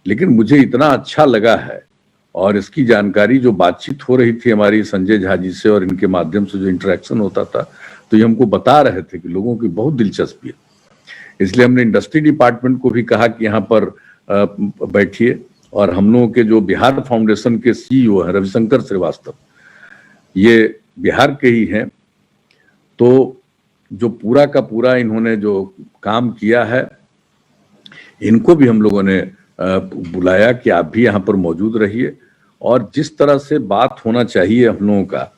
लेकिन मुझे इतना अच्छा लगा है, और इसकी जानकारी जो बातचीत हो रही थी हमारी संजय झा जी से और इनके माध्यम से जो इंटरेक्शन होता था, तो ये हमको बता रहे थे कि लोगों की बहुत दिलचस्पी है। इसलिए हमने इंडस्ट्री डिपार्टमेंट को भी कहा कि यहाँ पर बैठिए, और हम लोगों के जो बिहार फाउंडेशन के सीईओ हैं रविशंकर श्रीवास्तव, ये बिहार के ही हैं, तो जो पूरा का पूरा इन्होंने जो काम किया है, इनको भी हम लोगों ने बुलाया कि आप भी यहाँ पर मौजूद रहिए, और जिस तरह से बात होना चाहिए हम लोगों का,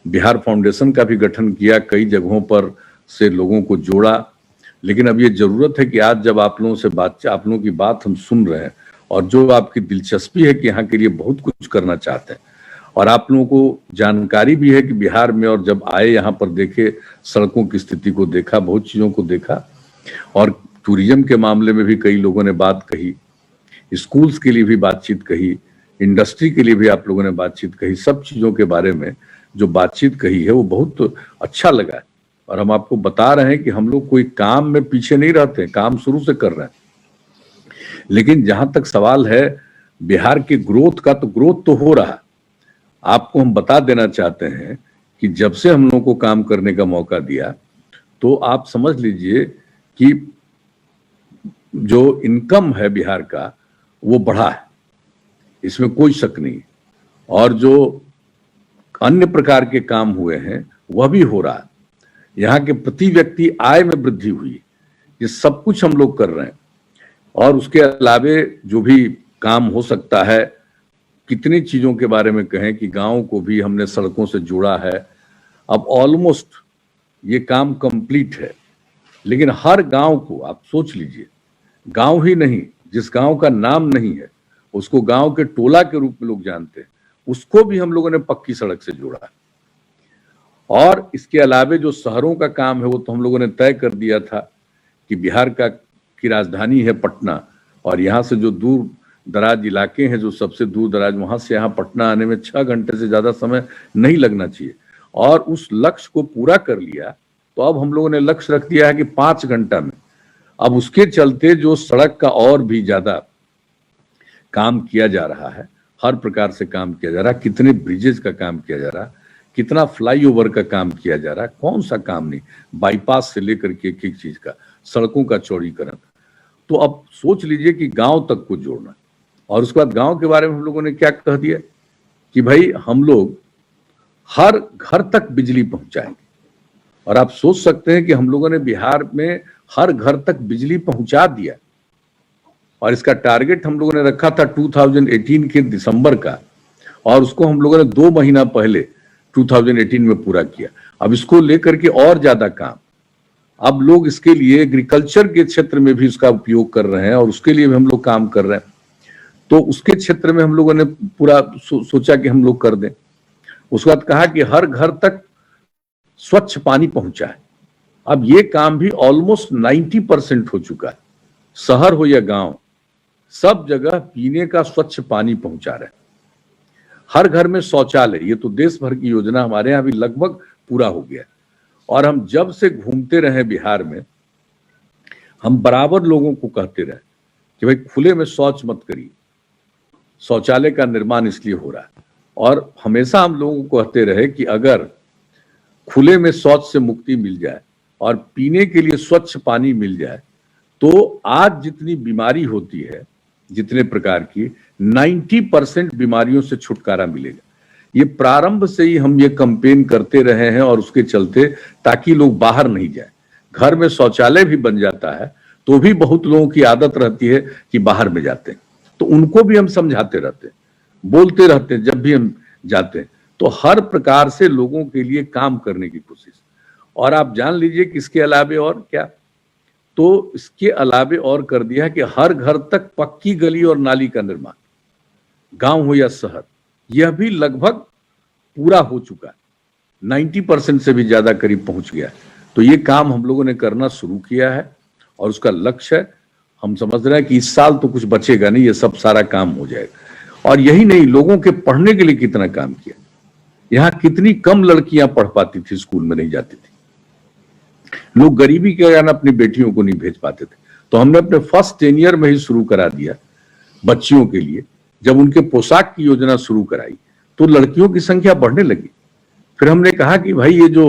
बिहार फाउंडेशन का भी गठन किया, कई जगहों पर से लोगों को जोड़ा। लेकिन अब ये जरूरत है कि आज जब आप लोगों से आप लोगों की बात हम सुन रहे हैं, और जो आपकी दिलचस्पी है कि यहाँ के लिए बहुत कुछ करना चाहते हैं, और आप लोगों को जानकारी भी है कि बिहार में, और जब आए यहाँ पर देखे, सड़कों की स्थिति को देखा, बहुत चीजों को देखा, और टूरिज्म के मामले में भी कई लोगों ने बात कही, स्कूल्स के लिए भी बातचीत कही, इंडस्ट्री के लिए भी आप लोगों ने बातचीत कही। सब चीजों के बारे में जो बातचीत कही है वो बहुत अच्छा लगा है। और हम आपको बता रहे हैं कि हम लोग कोई काम में पीछे नहीं रहते, काम शुरू से कर रहे हैं। लेकिन जहां तक सवाल है बिहार के ग्रोथ का, तो ग्रोथ तो हो रहा है। आपको हम बता देना चाहते हैं कि जब से हम लोगों को काम करने का मौका दिया, तो आप समझ लीजिए कि जो इनकम है बिहार का वो बढ़ा है, इसमें कोई शक नहीं। और जो अन्य प्रकार के काम हुए हैं वह भी हो रहा है। यहाँ के प्रति व्यक्ति आय में वृद्धि हुई, ये सब कुछ हम लोग कर रहे हैं। और उसके अलावे जो भी काम हो सकता है, कितनी चीजों के बारे में कहें कि गांव को भी हमने सड़कों से जोड़ा है। अब ऑलमोस्ट ये काम कंप्लीट है। लेकिन हर गांव को आप सोच लीजिए, गांव ही नहीं, जिस गांव का नाम नहीं है उसको गांव के टोला के रूप में लोग जानते हैं, उसको भी हम लोगों ने पक्की सड़क से जोड़ा है। और इसके अलावे जो शहरों का काम है वो तो हम लोगों ने तय कर दिया था कि बिहार की राजधानी है पटना, और यहाँ से जो दूर दराज इलाके हैं, जो सबसे दूर दराज, वहां से यहाँ पटना आने में 6 घंटे से ज्यादा समय नहीं लगना चाहिए। और उस लक्ष्य को पूरा कर लिया। तो अब हम लोगों ने लक्ष्य रख दिया है कि 5 घंटा में। अब उसके चलते जो सड़क का और भी ज्यादा काम किया जा रहा है, हर प्रकार से काम किया जा रहा है, कितने ब्रिजेज का काम किया जा रहा है, कितना फ्लाईओवर का काम किया जा रहा है, कौन सा काम नहीं, बाईपास से लेकर के एक एक चीज का, सड़कों का चौड़ीकरण। तो अब सोच लीजिए कि गांव तक को जोड़ना। और उसके बाद गांव के बारे में हम लोगों ने क्या कह दिया कि भाई हम लोग हर घर तक बिजली पहुंचाएंगे। और आप सोच सकते हैं कि हम लोगों ने बिहार में हर घर तक बिजली पहुंचा दिया, और इसका टारगेट हम लोगों ने रखा था 2018 के दिसंबर का, और उसको हम लोगों ने 2 महीना पहले 2018 में पूरा किया। अब इसको लेकर के और ज्यादा काम, अब लोग इसके लिए एग्रीकल्चर के क्षेत्र में भी इसका उपयोग कर रहे हैं, और उसके लिए भी हम लोग काम कर रहे हैं। तो उसके क्षेत्र में हम लोगों ने पूरा सोचा कि हम लोग कर दें। उसके बाद कहा कि हर घर तक स्वच्छ पानी पहुंचाए। अब ये काम भी ऑलमोस्ट 90% हो चुका है। शहर हो या गांव, सब जगह पीने का स्वच्छ पानी पहुंचा रहे हैं। हर घर में शौचालय, ये तो देश भर की योजना हमारे यहाँ भी लगभग पूरा हो गया। और हम जब से घूमते रहे बिहार में, हम बराबर लोगों को कहते रहे कि भाई खुले में शौच मत करिए, शौचालय का निर्माण इसलिए हो रहा है। और हमेशा हम लोगों को कहते रहे कि अगर खुले में शौच से मुक्ति मिल जाए और पीने के लिए स्वच्छ पानी मिल जाए, तो आज जितनी बीमारी होती है, जितने प्रकार की, 90% बीमारियों से छुटकारा मिलेगा। ये प्रारंभ से ही हम ये कैंपेन करते रहे हैं, और उसके चलते ताकि लोग बाहर नहीं जाए। घर में शौचालय भी बन जाता है तो भी बहुत लोगों की आदत रहती है कि बाहर में जाते हैं, तो उनको भी हम समझाते रहते हैं, बोलते रहते हैं जब भी हम जाते हैं। तो हर प्रकार से लोगों के लिए काम करने की कोशिश। और आप जान लीजिए कि इसके अलावे और क्या, तो इसके अलावे और कर दिया है कि हर घर तक पक्की गली और नाली का निर्माण, गांव हो या शहर, यह भी लगभग पूरा हो चुका है, 90% से भी ज्यादा करीब पहुंच गया। तो ये काम हम लोगों ने करना शुरू किया है, और उसका लक्ष्य है, हम समझ रहे हैं कि इस साल तो कुछ बचेगा नहीं, ये सब सारा काम हो जाएगा। और यही नहीं, लोगों के पढ़ने के लिए कितना काम किया। यहाँ कितनी कम लड़कियां पढ़ पाती थी, स्कूल में नहीं जाती थी, लोग गरीबी के कारण अपनी बेटियों को नहीं भेज पाते थे। तो हमने अपने फर्स्ट 10 ईयर में ही शुरू करा दिया बच्चियों के लिए जब उनके पोशाक की योजना शुरू कराई तो लड़कियों की संख्या बढ़ने लगी। फिर हमने कहा कि भाई ये जो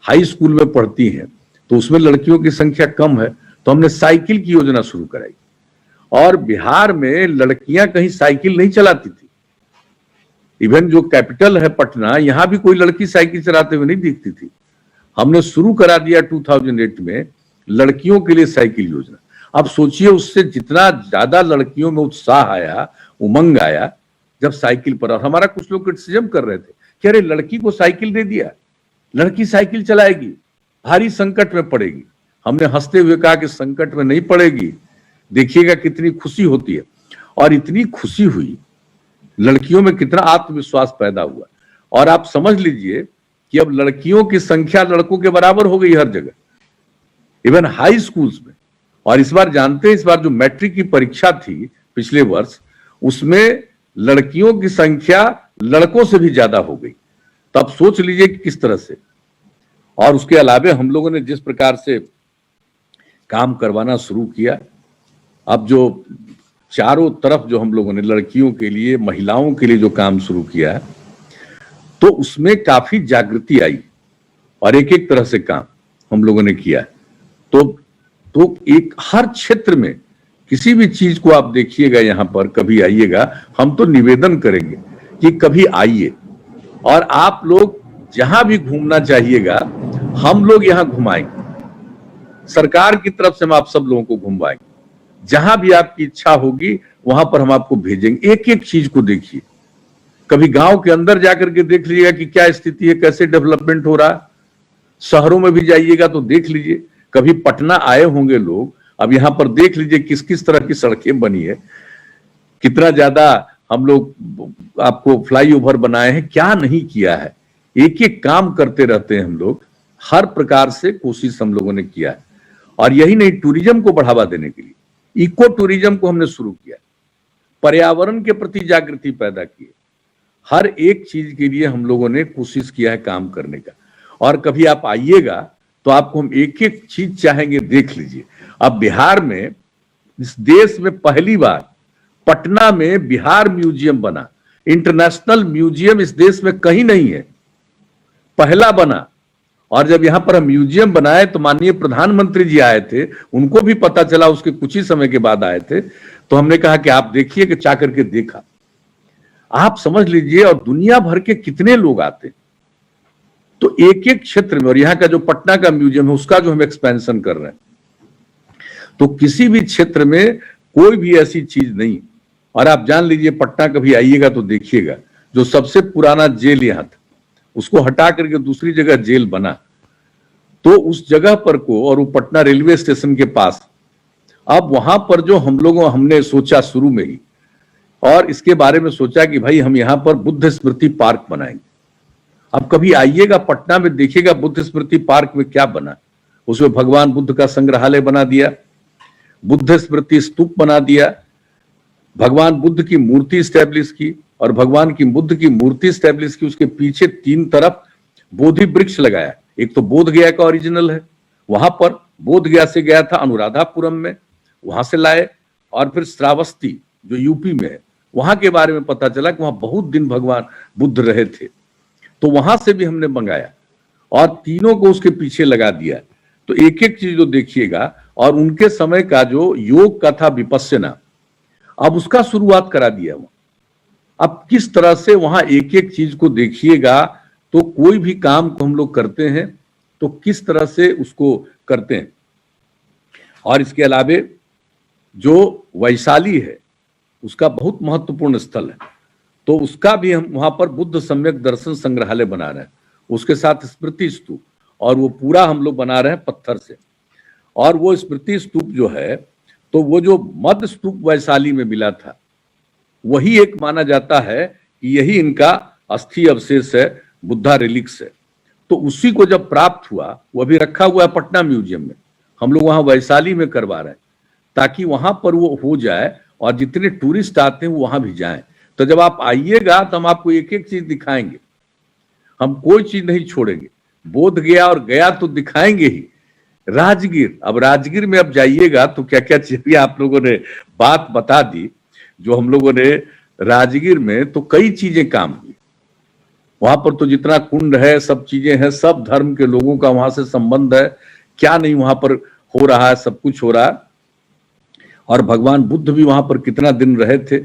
हाई स्कूल में पढ़ती हैं तो उसमें लड़कियों की संख्या कम है, तो हमने साइकिल की योजना शुरू कराई। और बिहार में लड़कियां कहीं साइकिल नहीं चलाती थी। इवन जो कैपिटल है पटना, यहां भी कोई लड़की साइकिल चलाते हुए नहीं दिखती थी। हमने शुरू करा दिया 2008 में लड़कियों के लिए साइकिल योजना। अब सोचिए उससे जितना ज्यादा लड़कियों में उत्साह आया, उमंग आया जब साइकिल पर। और हमारा कुछ लोग क्रिटिसिज्म कर रहे थे कि अरे लड़की को साइकिल दे दिया, लड़की साइकिल चलाएगी, भारी संकट में पड़ेगी। हमने हंसते हुए कहा कि संकट में नहीं पड़ेगी, देखिएगा कितनी खुशी होती है। और इतनी खुशी हुई, लड़कियों में कितना आत्मविश्वास पैदा हुआ। और आप समझ लीजिए कि अब लड़कियों की संख्या लड़कों के बराबर हो गई हर जगह, इवन हाई स्कूल्स में। और इस बार जानते हैं, इस बार जो मैट्रिक की परीक्षा थी पिछले वर्ष, उसमें लड़कियों की संख्या लड़कों से भी ज्यादा हो गई। तो अब सोच लीजिए कि किस तरह से। और उसके अलावा हम लोगों ने जिस प्रकार से काम करवाना शुरू किया, अब जो चारों तरफ जो हम लोगों ने लड़कियों के लिए, महिलाओं के लिए जो काम शुरू किया है, तो उसमें काफी जागृति आई और एक एक तरह से काम हम लोगों ने किया। तो एक हर क्षेत्र में किसी भी चीज को आप देखिएगा, यहां पर कभी आइएगा, हम तो निवेदन करेंगे कि कभी आइए और आप लोग जहां भी घूमना चाहिएगा हम लोग यहां घुमाएंगे। सरकार की तरफ से हम आप सब लोगों को घुमाएंगे। जहां भी आपकी इच्छा होगी वहां पर हम आपको भेजेंगे। एक एक चीज को देखिए, कभी गांव के अंदर जाकर के देख लीजिएगा कि क्या स्थिति है, कैसे डेवलपमेंट हो रहा है। शहरों में भी जाइएगा तो देख लीजिए। कभी पटना आए होंगे लोग, अब यहां पर देख लीजिए किस किस तरह की सड़कें बनी है, कितना ज्यादा हम लोग आपको फ्लाईओवर बनाए हैं, क्या नहीं किया है। एक एक काम करते रहते हैं हम लोग, हर प्रकार से कोशिश हम लोगों ने किया है। और यही नहीं, टूरिज्म को बढ़ावा देने के लिए इको टूरिज्म को हमने शुरू किया, पर्यावरण के प्रति जागृति पैदा की। हर एक चीज के लिए हम लोगों ने कोशिश किया है काम करने का। और कभी आप आइएगा तो आपको हम एक एक चीज चाहेंगे देख लीजिए। अब बिहार में, इस देश में पहली बार पटना में बिहार म्यूजियम बना। इंटरनेशनल म्यूजियम इस देश में कहीं नहीं है, पहला बना। और जब यहां पर हम म्यूजियम बनाए तो माननीय प्रधानमंत्री जी आए थे, उनको भी पता चला, उसके कुछ ही समय के बाद आए थे। तो हमने कहा कि आप देखिए, कि जा करके देखा। आप समझ लीजिए, और दुनिया भर के कितने लोग आते। तो एक एक क्षेत्र में, और यहाँ का जो पटना का म्यूजियम है उसका जो हम एक्सपेंशन कर रहे हैं, तो किसी भी क्षेत्र में कोई भी ऐसी चीज नहीं। और आप जान लीजिए, पटना कभी आइएगा तो देखिएगा, जो सबसे पुराना जेल यहाँ था उसको हटा करके दूसरी जगह जेल बना। तो उस जगह पर को, और वो पटना रेलवे स्टेशन के पास, अब वहां पर जो हमने सोचा शुरू में ही, और इसके बारे में सोचा कि भाई हम यहां पर बुद्ध स्मृति पार्क बनाएंगे। अब कभी आइएगा पटना में, देखिएगा बुद्ध स्मृति पार्क में क्या बना। उसमें भगवान बुद्ध का संग्रहालय बना दिया, बुद्ध स्मृति स्तूप बना दिया, भगवान बुद्ध की मूर्ति स्टैब्लिश की, और भगवान की बुद्ध की मूर्ति स्टैब्लिश की, उसके पीछे 3 तरफ बोधि वृक्ष लगाया। एक तो बोध गया का ओरिजिनल है, वहां पर बोध गया से गया था अनुराधापुरम में, वहां से लाए। और फिर श्रावस्ती जो यूपी में है, वहां के बारे में पता चला कि वहां बहुत दिन भगवान बुद्ध रहे थे, तो वहां से भी हमने मंगाया और तीनों को उसके पीछे लगा दिया। तो एक एक चीज जो देखिएगा, और उनके समय का जो योग का था विपश्यना, अब उसका शुरुआत करा दिया वहां। अब किस तरह से वहां एक एक चीज को देखिएगा, तो कोई भी काम को हम लोग करते हैं तो किस तरह से उसको करते हैं। और इसके अलावे जो वैशाली है उसका बहुत महत्वपूर्ण स्थल है, तो उसका भी हम वहां पर बुद्ध सम्यक दर्शन संग्रहालय बना रहे हैं, उसके साथ स्मृति स्तूप, और वो पूरा हम लोग बना रहे हैं पत्थर से। और वो स्मृति स्तूप जो है, तो वो जो मध्य स्तूप वैशाली में मिला था, वही एक माना जाता है कि यही इनका अस्थि अवशेष है, बुद्धा रिलिक्स है। तो उसी को जब प्राप्त हुआ, वो भी रखा हुआ है पटना म्यूजियम में, हम लोग वहां वैशाली में करवा रहे हैं, ताकि वहां पर वो हो जाए और जितने टूरिस्ट आते हैं वो वहां भी जाएं। तो जब आप आइएगा तो हम आपको एक एक चीज दिखाएंगे, हम कोई चीज नहीं छोड़ेंगे। बोध गया और गया तो दिखाएंगे ही। राजगीर, अब राजगीर में अब जाइएगा तो क्या क्या चीजें आप लोगों ने बात बता दी। जो हम लोगों ने राजगीर में तो कई चीजें काम हुई। वहां पर तो जितना कुंड है, सब चीजें हैं, सब धर्म के लोगों का वहां से संबंध है, क्या नहीं वहां पर हो रहा है, सब कुछ हो रहा है। और भगवान बुद्ध भी वहां पर कितना दिन रहे थे,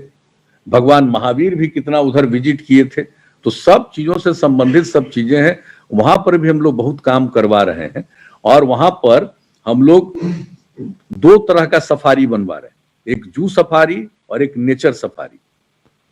भगवान महावीर भी कितना उधर विजिट किए थे। तो सब चीजों से संबंधित सब चीजें हैं, वहां पर भी हम लोग बहुत काम करवा रहे हैं। और वहां पर हम लोग 2 तरह का सफारी बनवा रहे हैं, एक जू सफारी और एक नेचर सफारी।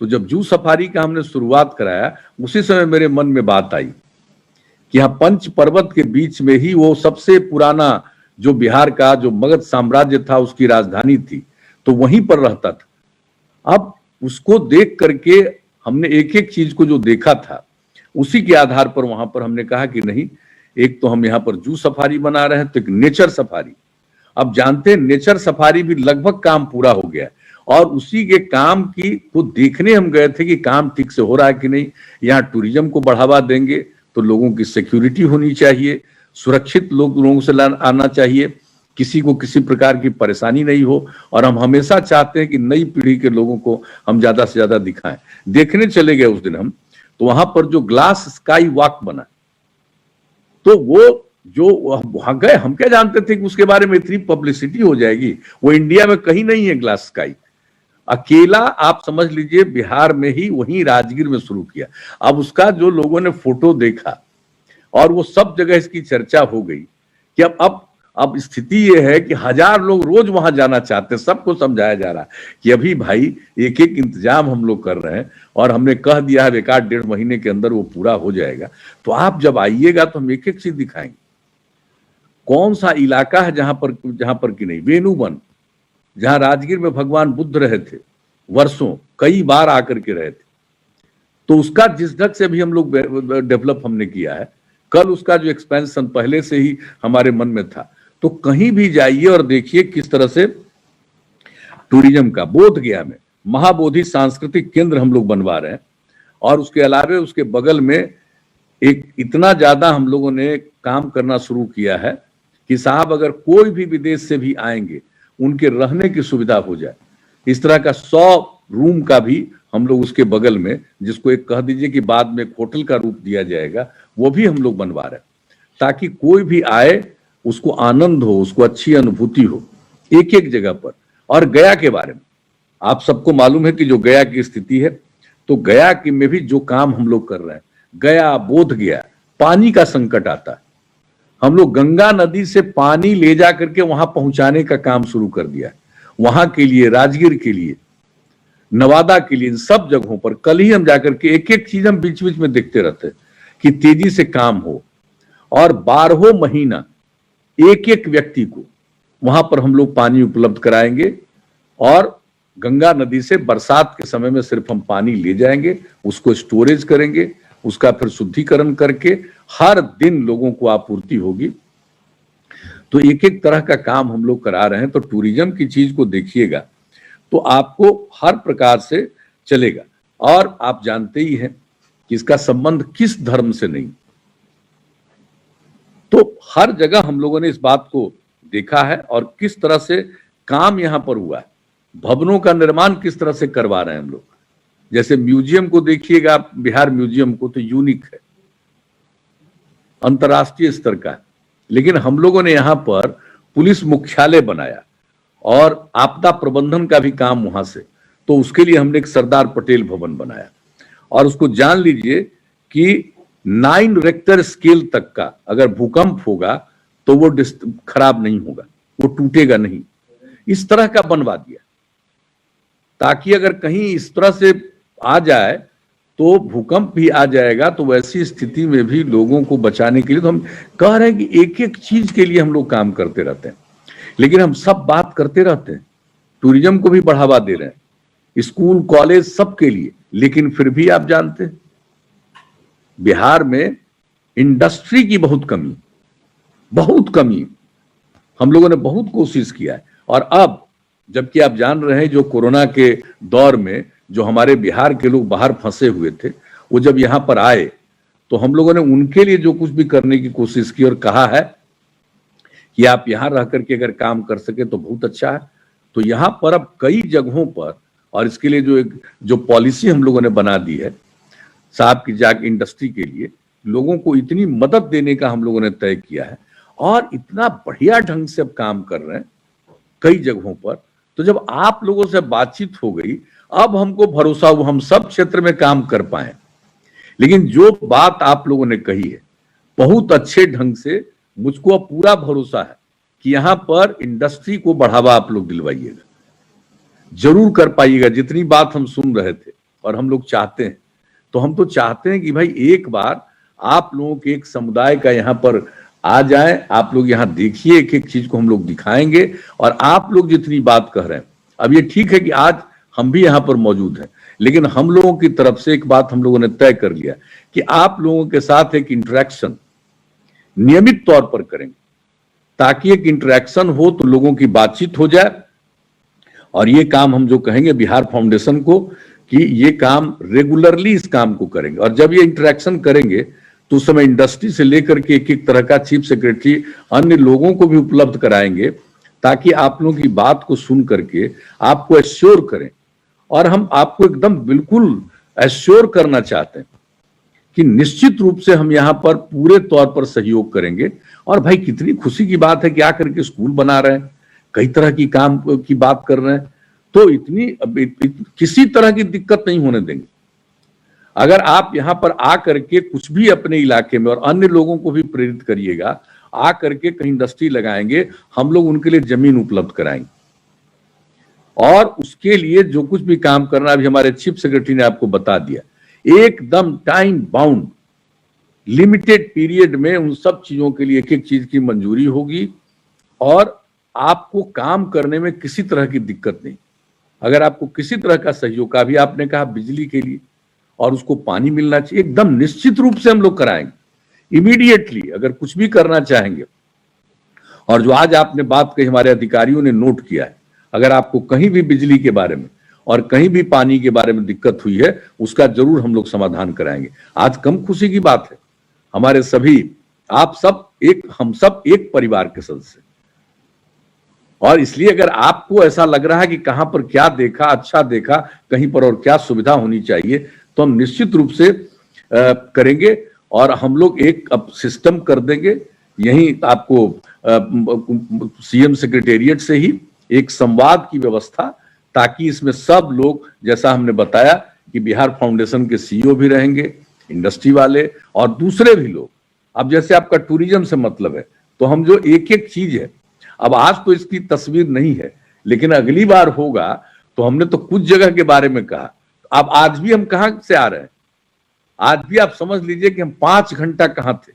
तो जब जू सफारी का हमने शुरुआत कराया, उसी समय मेरे मन में बात आई कि यहाँ पंच पर्वत के बीच में ही वो सबसे पुराना जो बिहार का जो मगध साम्राज्य था उसकी राजधानी थी, तो वहीं पर रहता था। अब उसको देख करके हमने एक एक चीज को जो देखा था, उसी के आधार पर वहां पर हमने कहा कि नहीं, एक तो हम यहाँ पर जू सफारी बना रहे हैं, तो एक नेचर सफारी। अब जानते हैं नेचर सफारी भी लगभग काम पूरा हो गया, और उसी के काम की को देखने हम गए थे कि काम ठीक से हो रहा है कि नहीं। यहाँ टूरिज्म को बढ़ावा देंगे तो लोगों की सिक्योरिटी होनी चाहिए, सुरक्षित लोगों से आना चाहिए, किसी को किसी प्रकार की परेशानी नहीं हो। और हम हमेशा चाहते हैं कि नई पीढ़ी के लोगों को हम ज्यादा से ज्यादा दिखाएं। देखने चले गए उस दिन हम, तो वहां पर जो ग्लास स्काई वॉक बना, तो वो जो वहां गए, हम क्या जानते थे कि उसके बारे में इतनी पब्लिसिटी हो जाएगी। वो इंडिया में कहीं नहीं है ग्लास स्काई, अकेला आप समझ लीजिए बिहार में ही, वहीं राजगीर में शुरू किया। अब उसका जो लोगों ने फोटो देखा और वो सब जगह इसकी चर्चा हो गई कि अब स्थिति ये है कि 1000 लोग रोज वहां जाना चाहते हैं। सबको समझाया जा रहा है कि अभी भाई एक एक इंतजाम हम लोग कर रहे हैं, और हमने कह दिया है 1-1.5 महीने के अंदर वो पूरा हो जाएगा। तो आप जब आइएगा तो हम एक एक चीज दिखाएंगे। कौन सा इलाका है जहां पर कि नहीं, वेणुवन, जहां राजगीर में भगवान बुद्ध रहे थे, वर्षों कई बार आकर के रहे थे, तो उसका जिस ढंग से भी हम लोग डेवलप हमने किया है, कल उसका जो एक्सपेंशन पहले से ही हमारे मन में था। तो कहीं भी जाइए और देखिए किस तरह से टूरिज्म का, बोध गया में महाबोधि सांस्कृतिक केंद्र हम लोग बनवा रहे हैं, और उसके अलावे उसके बगल में एक इतना ज्यादा हम लोगों ने काम करना शुरू किया है कि साहब अगर कोई भी विदेश से भी आएंगे उनके रहने की सुविधा हो जाए। इस तरह का 100 रूम का भी हम लोग उसके बगल में, जिसको एक कह दीजिए कि बाद में एक होटल का रूप दिया जाएगा, वो भी हम लोग बनवा रहे हैं, ताकि कोई भी आए उसको आनंद हो, उसको अच्छी अनुभूति हो एक एक जगह पर। और गया के बारे में आप सबको मालूम है कि जो गया की स्थिति है, तो गया की में भी जो काम हम लोग कर रहे हैं, गया बोध गया, पानी का संकट आता है, हम लोग गंगा नदी से पानी ले जा करके वहां पहुंचाने का काम शुरू कर दिया है। वहां के लिए, राजगीर के लिए, नवादा के लिए, इन सब जगहों पर कल ही हम जाकर के एक एक चीज हम बीच बीच में देखते रहते हैं कि तेजी से काम हो। और 12 महीना एक एक व्यक्ति को वहां पर हम लोग पानी उपलब्ध कराएंगे, और गंगा नदी से बरसात के समय में सिर्फ हम पानी ले जाएंगे, उसको स्टोरेज करेंगे, उसका फिर शुद्धिकरण करके हर दिन लोगों को आपूर्ति होगी। तो एक एक तरह का काम हम लोग करा रहे हैं। तो टूरिज्म की चीज को देखिएगा तो आपको हर प्रकार से चलेगा। और आप जानते ही हैं कि इसका संबंध किस धर्म से नहीं, तो हर जगह हम लोगों ने इस बात को देखा है, और किस तरह से काम यहां पर हुआ है। भवनों का निर्माण किस तरह से करवा रहे हैं हम लोग। जैसे म्यूजियम को देखिएगा, बिहार म्यूजियम को तो यूनिक है, अंतर्राष्ट्रीय स्तर का। लेकिन हम लोगों ने यहां पर पुलिस मुख्यालय बनाया और आपदा प्रबंधन का भी काम वहां से, तो उसके लिए हमने एक सरदार पटेल भवन बनाया, और उसको जान लीजिए कि 9 रेक्टर स्केल तक का अगर भूकंप होगा तो वो खराब नहीं होगा, वो टूटेगा नहीं, इस तरह का बनवा दिया, ताकि अगर कहीं इस तरह से आ जाए तो भूकंप भी आ जाएगा, तो वैसी स्थिति में भी लोगों को बचाने के लिए। तो हम कह रहे हैं कि एक एक चीज के लिए हम लोग काम करते रहते हैं, लेकिन हम सब बात करते रहते हैं, टूरिज्म को भी बढ़ावा दे रहे हैं, स्कूल कॉलेज सबके लिए। लेकिन फिर भी आप जानते हैं बिहार में इंडस्ट्री की बहुत कमी। हम लोगों ने बहुत कोशिश किया है, और अब जबकि आप जान रहे हैं जो कोरोना के दौर में जो हमारे बिहार के लोग बाहर फंसे हुए थे, वो जब यहां पर आए तो हम लोगों ने उनके लिए जो कुछ भी करने की कोशिश की और कहा है कि आप यहां रह करके अगर काम कर सके तो बहुत अच्छा है। तो यहां पर अब कई जगहों पर और इसके लिए जो पॉलिसी हम लोगों ने बना दी है साहब की जाग इंडस्ट्री के लिए, लोगों को इतनी मदद देने का हम लोगों ने तय किया है और इतना बढ़िया ढंग से अब काम कर रहे हैं कई जगहों पर। तो जब आप लोगों से बातचीत हो गई, अब हमको भरोसा हुआ हम सब क्षेत्र में काम कर पाए। लेकिन जो बात आप लोगों ने कही है बहुत अच्छे ढंग से, मुझको अब पूरा भरोसा है कि यहां पर इंडस्ट्री को बढ़ावा आप लोग दिलवाइएगा, जरूर कर पाइएगा। जितनी बात हम सुन रहे थे और हम लोग चाहते हैं, तो हम तो चाहते हैं कि भाई एक बार आप लोगों के एक समुदाय का यहाँ पर आ जाए, आप लोग यहाँ देखिए, एक एक चीज को हम लोग दिखाएंगे। और आप लोग जितनी बात कह रहे हैं, अब ये ठीक है कि आज हम भी यहाँ पर मौजूद हैं, लेकिन हम लोगों की तरफ से एक बात हम लोगों ने तय कर लिया कि आप लोगों के साथ एक इंटरेक्शन नियमित तौर पर करेंगे, ताकि एक इंटरेक्शन हो तो लोगों की बातचीत हो जाए। और ये काम हम जो कहेंगे बिहार फाउंडेशन को कि ये काम रेगुलरली इस काम को करेंगे। और जब ये इंटरेक्शन करेंगे तो उस समय इंडस्ट्री से लेकर के एक एक तरह का चीफ सेक्रेटरी अन्य लोगों को भी उपलब्ध कराएंगे, ताकि आप लोगों की बात को सुन करके आपको एश्योर करें। और हम आपको एकदम बिल्कुल एश्योर करना चाहते हैं कि निश्चित रूप से हम यहाँ पर पूरे तौर पर सहयोग करेंगे। और भाई कितनी खुशी की बात है कि आकर के स्कूल बना रहे हैं, कई तरह की काम की बात कर रहे हैं, तो इतनी किसी तरह की दिक्कत नहीं होने देंगे। अगर आप यहाँ पर आ करके कुछ भी अपने इलाके में, और अन्य लोगों को भी प्रेरित करिएगा, आ करके कहीं इंडस्ट्री लगाएंगे, हम लोग उनके लिए जमीन उपलब्ध कराएंगे। और उसके लिए जो कुछ भी काम करना, अभी हमारे चीफ सेक्रेटरी ने आपको बता दिया, एकदम टाइम बाउंड लिमिटेड पीरियड में उन सब चीजों के लिए एक एक चीज की मंजूरी होगी। और आपको काम करने में किसी तरह की दिक्कत नहीं। अगर आपको किसी तरह का सहयोग का भी, आपने कहा बिजली के लिए, और उसको पानी मिलना चाहिए, एकदम निश्चित रूप से हम लोग कराएंगे इमीडिएटली, अगर कुछ भी करना चाहेंगे। और जो आज आपने बात कही, हमारे अधिकारियों ने नोट किया है, अगर आपको कहीं भी बिजली के बारे में और कहीं भी पानी के बारे में दिक्कत हुई है, उसका जरूर हम लोग समाधान कराएंगे। आज कम खुशी की बात है, हमारे सभी आप सब हम सब एक परिवार के सदस्य। और इसलिए अगर आपको ऐसा लग रहा है कि कहां पर क्या देखा, अच्छा देखा, कहीं पर और क्या सुविधा होनी चाहिए, तो हम निश्चित रूप से करेंगे। और हम लोग एक अब सिस्टम कर देंगे, यहीं आपको सीएम सेक्रेटेरिएट से ही एक संवाद की व्यवस्था, ताकि इसमें सब लोग, जैसा हमने बताया कि बिहार फाउंडेशन के सीईओ भी रहेंगे, इंडस्ट्री वाले और दूसरे भी लोग। अब जैसे आपका टूरिज्म से मतलब है, तो हम जो एक एक चीज है, अब आज तो इसकी तस्वीर नहीं है, लेकिन अगली बार होगा तो हमने तो कुछ जगह के बारे में कहा। अब आज भी हम कहां से आ रहे हैं, आज भी आप समझ लीजिए कि हम 5 घंटा कहां थे।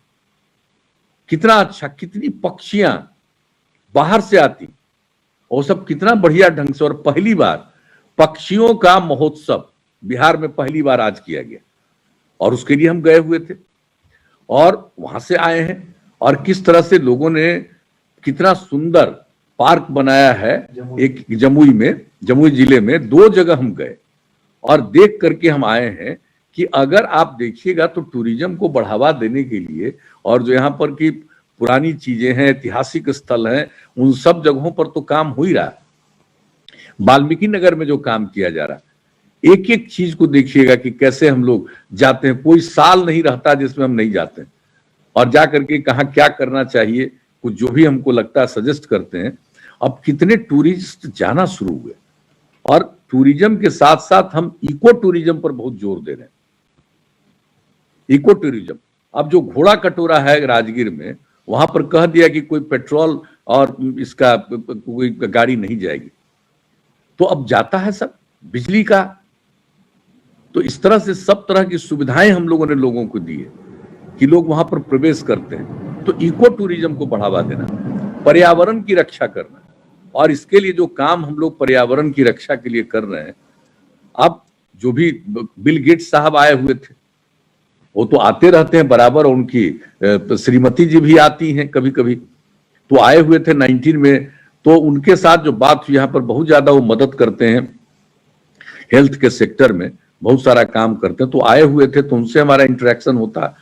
कितना अच्छा, कितनी पक्षियां बाहर से आती, और सब कितना बढ़िया ढंग से। और पहली बार पक्षियों का महोत्सव बिहार में पहली बार आज किया गया, और उसके लिए हम गए हुए थे और वहां से आए हैं। और किस तरह से लोगों ने कितना सुंदर पार्क बनाया है, एक जमुई जिले में 2 जगह हम गए और देख करके हम आए हैं कि अगर आप देखिएगा तो टूरिज्म को बढ़ावा देने के लिए, और जो यहाँ पर की पुरानी चीजें हैं, ऐतिहासिक स्थल हैं, उन सब जगहों पर तो काम हो ही रहा है। वाल्मीकि नगर में जो काम किया जा रहा है, एक एक चीज को देखिएगा कि कैसे हम लोग जाते हैं, कोई साल नहीं रहता जिसमें हम नहीं जाते हैं, और जा करके कहाँ क्या करना चाहिए, कुछ जो भी हमको लगता है सजेस्ट करते हैं। अब कितने टूरिस्ट जाना शुरू हुए, और टूरिज्म के साथ साथ हम इको टूरिज्म पर बहुत जोर दे रहे हैं। इको टूरिज्म, अब जो घोड़ा कटोरा है राजगीर में, वहां पर कह दिया कि कोई पेट्रोल और इसका कोई गाड़ी नहीं जाएगी, तो अब जाता है सब बिजली का। तो इस तरह से सब तरह की सुविधाएं हम लोगों ने लोगों को दी है कि लोग वहां पर प्रवेश करते हैं। तो इको टूरिज्म को बढ़ावा देना, पर्यावरण की रक्षा करना, और इसके लिए जो काम हम लोग पर्यावरण की रक्षा के लिए कर रहे हैं, अब जो भी बिल गेट्स साहब आए हुए थे, वो तो आते रहते हैं बराबर, और उनकी श्रीमती जी भी आती हैं कभी कभी, तो आए हुए थे 19 में। तो उनके साथ जो बात हुई, यहाँ पर बहुत ज्यादा वो मदद करते हैं, हेल्थ के सेक्टर में बहुत सारा काम करते हैं, तो आए हुए थे, तो उनसे हमारा इंटरेक्शन होता।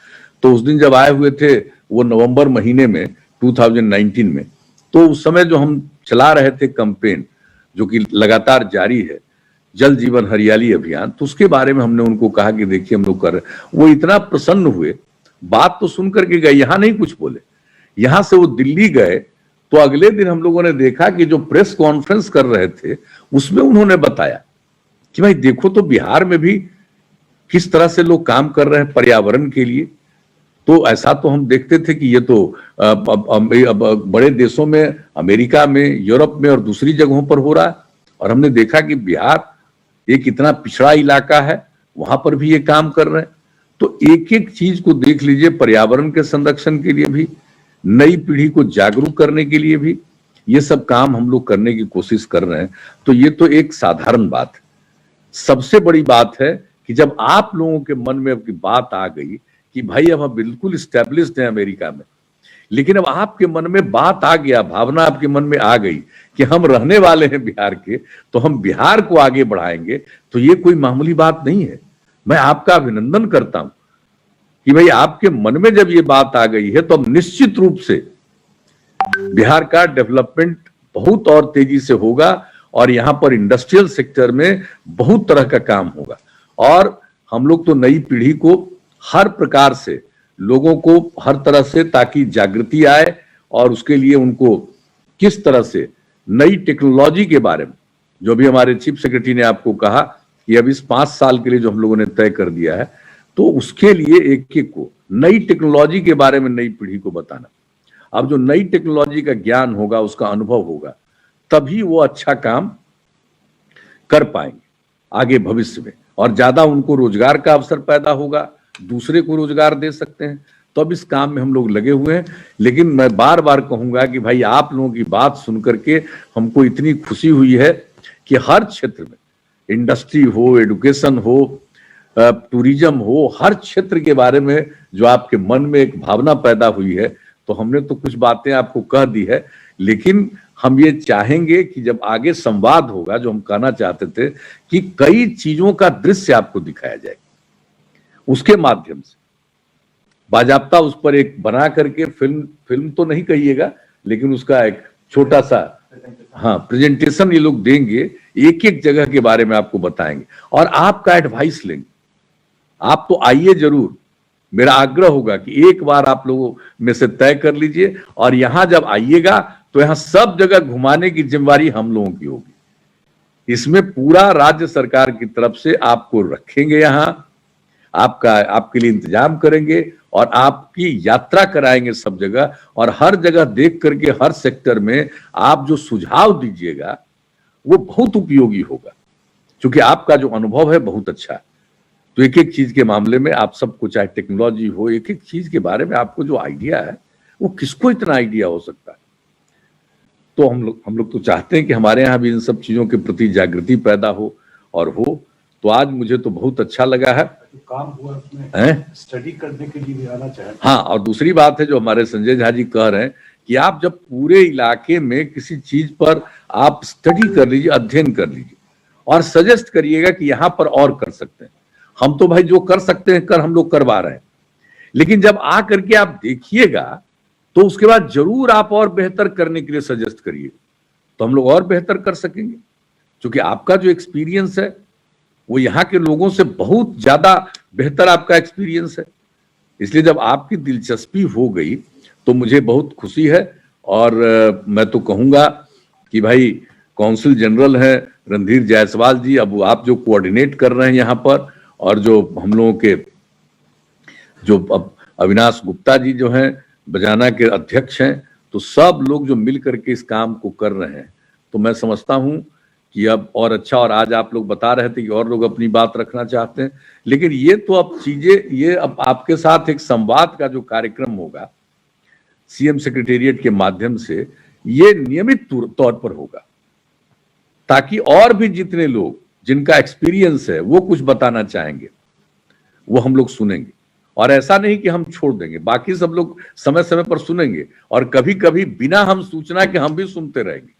तो उस दिन जब आए हुए थे वो नवंबर महीने में 2019 में, तो उस समय जो हम चला रहे थे कैंपेन, जो कि लगातार जारी है, जल जीवन हरियाली अभियान, तो उसके बारे में हमने उनको कहा कि देखिए हम लोग कर रहे हैं। वो इतना प्रसन्न हुए, बात तो सुन करके गए, यहां नहीं कुछ बोले। यहां से वो दिल्ली गए तो अगले दिन हम लोगों ने देखा कि जो प्रेस कॉन्फ्रेंस कर रहे थे उसमें उन्होंने बताया कि भाई देखो तो बिहार में भी किस तरह से लोग काम कर रहे हैं पर्यावरण के लिए। तो ऐसा तो हम देखते थे कि ये तो अब बड़े देशों में, अमेरिका में, यूरोप में और दूसरी जगहों पर हो रहा है, और हमने देखा कि बिहार एक इतना पिछड़ा इलाका है, वहां पर भी ये काम कर रहे हैं। तो एक एक चीज को देख लीजिए, पर्यावरण के संरक्षण के लिए भी, नई पीढ़ी को जागरूक करने के लिए भी ये सब काम हम लोग करने की कोशिश कर रहे हैं। तो ये तो एक साधारण बात है। सबसे बड़ी बात है कि जब आप लोगों के मन में अब की बात आ गई कि भाई अब हम बिल्कुल स्टैब्लिश्ड हैं अमेरिका में, लेकिन अब आपके मन में बात आ गया, भावना आपके मन में आ गई कि हम रहने वाले हैं बिहार के, तो हम बिहार को आगे बढ़ाएंगे, तो ये कोई मामूली बात नहीं है। मैं आपका अभिनंदन करता हूं कि भाई आपके मन में जब ये बात आ गई है तो अब निश्चित रूप से बिहार का डेवलपमेंट बहुत और तेजी से होगा, और यहां पर इंडस्ट्रियल सेक्टर में बहुत तरह का काम होगा। और हम लोग तो नई पीढ़ी को हर प्रकार से, लोगों को हर तरह से, ताकि जागृति आए, और उसके लिए उनको किस तरह से नई टेक्नोलॉजी के बारे में, जो भी हमारे चीफ सेक्रेटरी ने आपको कहा कि अब इस 5 साल के लिए जो हम लोगों ने तय कर दिया है, तो उसके लिए एक एक को नई टेक्नोलॉजी के बारे में नई पीढ़ी को बताना। अब जो नई टेक्नोलॉजी का ज्ञान होगा, उसका अनुभव होगा, तभी वो अच्छा काम कर पाएंगे आगे भविष्य में, और ज्यादा उनको रोजगार का अवसर पैदा होगा, दूसरे को रोजगार दे सकते हैं। तो अब इस काम में हम लोग लगे हुए हैं। लेकिन मैं बार बार कहूंगा कि भाई आप लोगों की बात सुनकर के हमको इतनी खुशी हुई है कि हर क्षेत्र में, इंडस्ट्री हो, एडुकेशन हो, टूरिज्म हो, हर क्षेत्र के बारे में जो आपके मन में एक भावना पैदा हुई है, तो हमने तो कुछ बातें आपको कह दी है, लेकिन हम ये चाहेंगे कि जब आगे संवाद होगा, जो हम कहना चाहते थे कि कई चीजों का दृश्य आपको दिखाया जाए, उसके माध्यम से बाजाप्ता उस पर एक बना करके फिल्म तो नहीं कहिएगा, लेकिन उसका एक छोटा सा प्रेजेंटेशन ये लोग देंगे, एक एक जगह के बारे में आपको बताएंगे, और आपका एडवाइस लेंगे। आप तो आइए जरूर, मेरा आग्रह होगा कि एक बार आप लोगों में से तय कर लीजिए, और यहां जब आइएगा तो यहां सब जगह घुमाने की जिम्मेवारी हम लोगों की होगी। इसमें पूरा राज्य सरकार की तरफ से आपको रखेंगे, यहां आपके लिए इंतजाम करेंगे, और आपकी यात्रा कराएंगे सब जगह, और हर जगह देख करके हर सेक्टर में आप जो सुझाव दीजिएगा वो बहुत उपयोगी होगा, क्योंकि आपका जो अनुभव है बहुत अच्छा है। तो एक एक चीज के मामले में आप सबको, चाहे टेक्नोलॉजी हो, एक एक चीज के बारे में आपको जो आइडिया है, वो किसको इतना आइडिया हो सकता है। तो हम लोग तो चाहते हैं कि हमारे यहाँ भी इन सब चीजों के प्रति जागृति पैदा हो, और हो। तो आज मुझे तो बहुत अच्छा लगा है। तो काम हुआ उसमें, स्टडी करने के लिए भी आना चाहिए। हाँ, और दूसरी बात है जो हमारे संजय झा जी कह रहे हैं कि आप जब पूरे इलाके में किसी चीज पर आप स्टडी कर लीजिए, अध्ययन कर लीजिए, और सजेस्ट करिएगा कि यहाँ पर और कर सकते हैं। हम तो भाई जो कर सकते हैं हम लोग करवा रहे हैं, लेकिन जब आ करके आप देखिएगा तो उसके बाद जरूर आप और बेहतर करने के लिए सजेस्ट करिए, तो हम लोग और बेहतर कर सकेंगे। क्योंकि आपका जो एक्सपीरियंस है वो यहाँ के लोगों से बहुत ज्यादा बेहतर आपका एक्सपीरियंस है। इसलिए जब आपकी दिलचस्पी हो गई तो मुझे बहुत खुशी है, और मैं तो कहूंगा कि भाई कौंसिल जनरल है रणधीर जायसवाल जी, अब आप जो कोऑर्डिनेट कर रहे हैं यहाँ पर, और जो हम लोगों के जो अब अविनाश गुप्ता जी जो हैं बजाना के अध्यक्ष हैं, तो सब लोग जो मिल करके इस काम को कर रहे हैं, तो मैं समझता हूं कि अब और अच्छा। और आज आप लोग बता रहे थे कि और लोग अपनी बात रखना चाहते हैं, लेकिन ये तो अब चीजें, ये अब आपके साथ एक संवाद का जो कार्यक्रम होगा सीएम सेक्रेटेरिएट के माध्यम से, ये नियमित तौर पर होगा, ताकि और भी जितने लोग जिनका एक्सपीरियंस है वो कुछ बताना चाहेंगे वो हम लोग सुनेंगे। और ऐसा नहीं कि हम छोड़ देंगे, बाकी सब लोग समय समय पर सुनेंगे, और कभी कभी बिना हम सूचना के हम भी सुनते रहेंगे,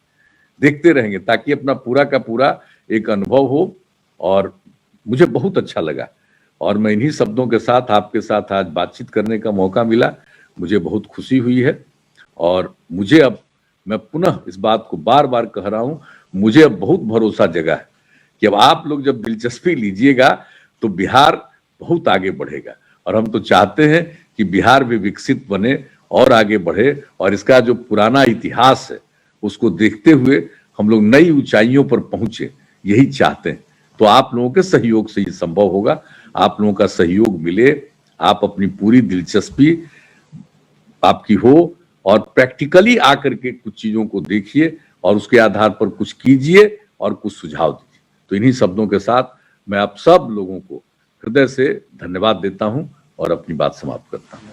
देखते रहेंगे, ताकि अपना पूरा का पूरा एक अनुभव हो। और मुझे बहुत अच्छा लगा, और मैं इन्हीं शब्दों के साथ आपके साथ आज बातचीत करने का मौका मिला, मुझे बहुत खुशी हुई है। और मुझे अब, मैं पुनः इस बात को बार बार कह रहा हूं, मुझे अब बहुत भरोसा जगा है कि अब आप लोग जब दिलचस्पी लीजिएगा तो बिहार बहुत आगे बढ़ेगा, और हम तो चाहते हैं कि बिहार भी विकसित बने और आगे बढ़े, और इसका जो पुराना इतिहास है उसको देखते हुए हम लोग नई ऊंचाइयों पर पहुंचे, यही चाहते हैं। तो आप लोगों के सहयोग से ये संभव होगा, आप लोगों का सहयोग मिले, आप अपनी पूरी दिलचस्पी आपकी हो और प्रैक्टिकली आकर के कुछ चीजों को देखिए और उसके आधार पर कुछ कीजिए और कुछ सुझाव दीजिए। तो इन्हीं शब्दों के साथ मैं आप सब लोगों को हृदय से धन्यवाद देता हूं और अपनी बात समाप्त करता हूं।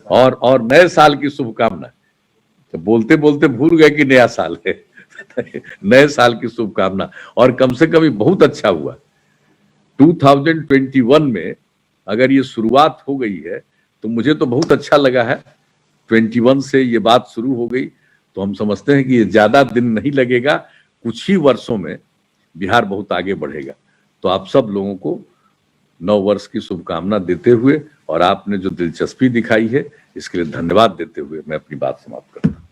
और नए साल की शुभकामनाएं। तो बोलते बोलते भूल गए कि नया साल है। नए साल की शुभकामना, और कम से कम बहुत अच्छा हुआ 2021 में अगर ये शुरुआत हो गई है तो मुझे तो बहुत अच्छा लगा है। 21 से ये बात शुरू हो गई तो हम समझते हैं कि ये ज्यादा दिन नहीं लगेगा, कुछ ही वर्षों में बिहार बहुत आगे बढ़ेगा। तो आप सब लोगों को नव वर्ष की शुभकामना देते हुए और आपने जो दिलचस्पी दिखाई है इसके लिए धन्यवाद देते हुए मैं अपनी बात समाप्त करता हूं।